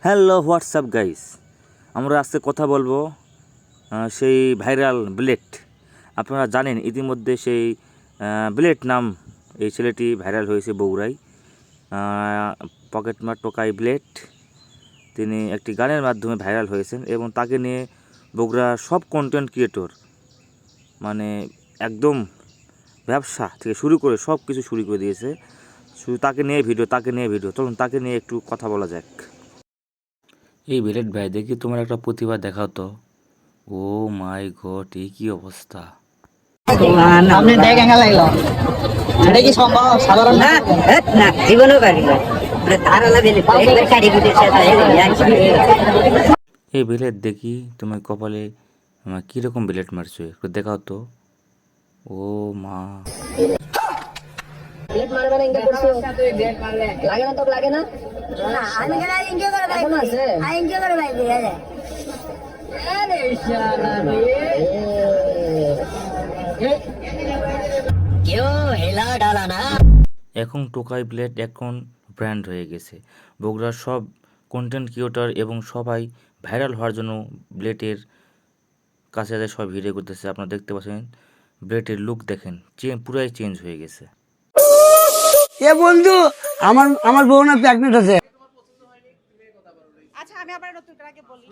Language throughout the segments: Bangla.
হ্যালো হোয়াটসঅ্যাপ গাইস, আমরা আজকে কথা বলবো সেই ভাইরাল ব্লেড। আপনারা জানেন ইতিমধ্যে সেই ব্লেড নাম এই ছেলেটি ভাইরাল হয়েছে বগুড়ায়। পকেটমার টোকাই ব্লেড, তিনি একটি গানের মাধ্যমে ভাইরাল হয়েছেন এবং তাকে নিয়ে বগুড়ার সব কন্টেন্ট ক্রিয়েটর মানে একদম ব্যবসা থেকে শুরু করে সব কিছু শুরু করে দিয়েছে। শুধু তাকে নিয়ে ভিডিও চলুন তাকে নিয়ে একটু কথা বলা যাক। এই ব্লেড ভাই, দেখি তোমার একটা প্রতিভা দেখাও তো। ও মাই গড, এই কি অবস্থা! আপনি দেখে কেমন লাগলো? এটা কি সম্ভব? সাধারণ না, না জীবনেও পারি না। এই ব্লেড দেখি তোমার কপালে কিরকম ব্লেড মারছো, একটু দেখাও তো। ও মা, ব্লেড মারবে না, ইনকে করছো লাগে না? তো লাগে না, না আমি কেন ইনকে করে ভাই আছে আই ইনকে করে ভাই দিয়া যায়। আরে শালা রে কেউ হেলা ডালা না। এখন টোকাই ব্লেড এখন ব্র্যান্ড হয়ে গেছে। বগুড়ার সব কন্টেন্ট ক্রিয়েটর এবং সবাই ভাইরাল হওয়ার জন্য ব্লেডের কাছে সব ভিডিও করতেছে। আপনারা দেখতে পাচ্ছেন ব্লেডের লুক দেখেন, পুরাই চেঞ্জ হয়ে গেছে। এ বন্ধু, আমার বউ না প্রেগনেন্ট আছে। আচ্ছা আমি আবার নতুন করে আগে বলি।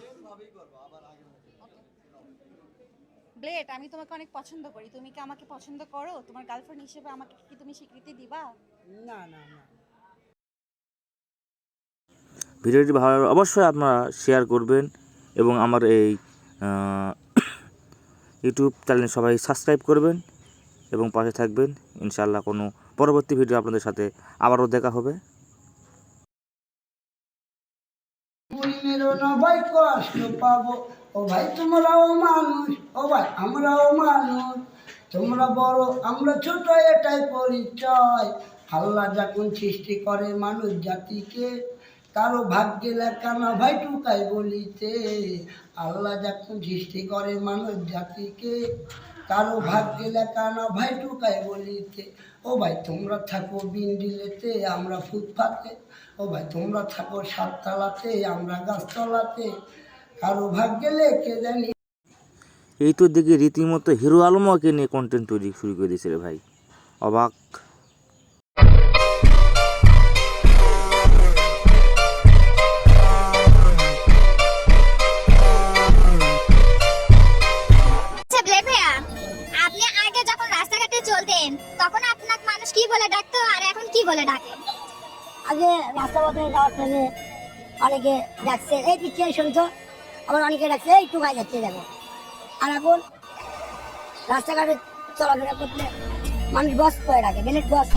ব্লেড, আমি তোমাকে অনেক পছন্দ করি। তুমি কি আমাকে পছন্দ করো? তোমার গার্লফ্রেন্ড হিসেবে আমাকে কি তুমি স্বীকৃতি দিবা? না না না। ভিডিওটি ভালো লাগলে অবশ্যই আপনারা শেয়ার করবেন এবং আমার এই ইউটিউব চ্যানেল সবাই সাবস্ক্রাইব করবেন এবং পাশে থাকবেন। ইনশাআল্লাহ কোনো পরবর্তী ভিডিও আপনাদের সাথে আবারও দেখা হবে। ভাই কষ্ট পাবো, ও ভাই তোমরাও মানুষ, ও ভাই আমরাও মানুষ। তোমরা বড় আমরা ছোট, এটাই পরিচয়। আল্লাহ যখন সৃষ্টি করে মানুষ জাতিকে, কারো ভাগ্যে লেখা না ভাই টুকাই বলিতে। আল্লাহ যখন সৃষ্টি করে মানুষ জাতিকে, কারো ভাগ্যে লেখা না ভাই টুকাই বলিতে। ও ভাই তোমরা থাকো বিন্ডিলেতে, আমরা ফুটপাতে। ও ভাই তোমরা থাকো সাততলাতে, আমরা গাছতলাতে। কারো ভাগ্যে লেখে জানি। এই তো দেখি রীতিমতো হিরো আলমকে নিয়ে কন্টেন্ট তৈরি শুরু করে দিয়েছে রে ভাই, অবাক। আপনি আগে যখন রাস্তাঘাটে চলতেন তখন আপনাকে মানুষ কি বলে ডাকতো আর এখন কি বলে ডাকে? আগে রাস্তা পথে যাওয়ার টাইমে অনেকে ডাকছে এই পিছিয়ে শুনছো, আবার অনেকে ডাকছে এই টুকাই যাচ্ছে যাবো। আর এখন রাস্তাঘাটে চলাফেরা করতে মানুষ বস করে ডাকে, বেলেট বস।